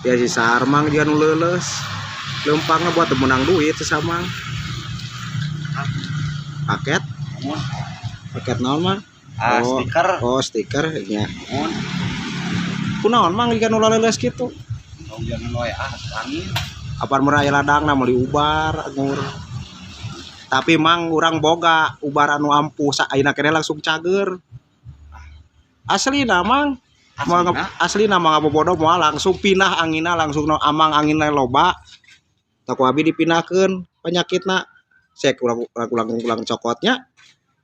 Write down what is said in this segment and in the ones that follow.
Ya si sarmang juga nu leuleus. Lempangna buat menang duit sesama. Paket. Paket naon mah? Stiker. Oh, stiker nya. Mun Kunaon mang jika nu leuleus kitu? jangan loe angin. Apar murah ladangna mau diubar ngur. Tapi mang urang boga ubar anu ampuh ayeuna keneh langsung cager. Aslina mang aslina mang abobodo moal langsung pinah angina langsung no amang anginna loba. Taku abi dipinahkeun penyakitna. Sek ulang cokotnya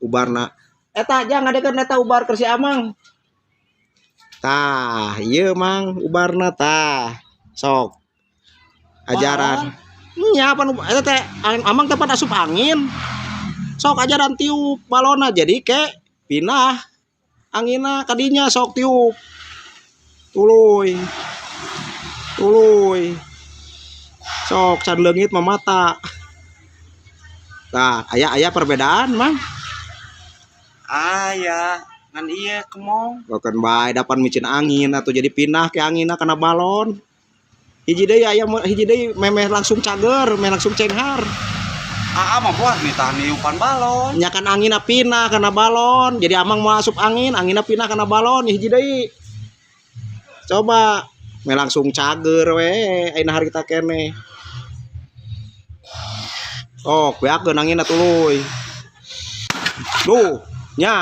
ubarna. Eta jang ngadekeun eta ubar keur si amang. Tah, ieu mang ubarna tah. Sok. Ajaran. Nya pan eta teh amang teh pan asup angin. Sok ajaran tiup balona jadi ke pinah anginna kadinya sok tiup. Tuluy. Sok can leungit mah mata. Tah, aya perbedaan mang. Aya ngan ieu kemong. Bukan bae dapan micin angin atau jadi pinah ke anginna kana balon. Hiji deui aya hiji deui memeh langsung cager, memeh langsung cenghar. Mah buat mitah niupan balon. Nya kan anginna pinah kana balon. Jadi amang mau asup angin, anginna pinah kana balon hiji deui. Coba me langsung cager we ayeuna harita keneh. Oh, beakeun anginna tuluy. Duh, nya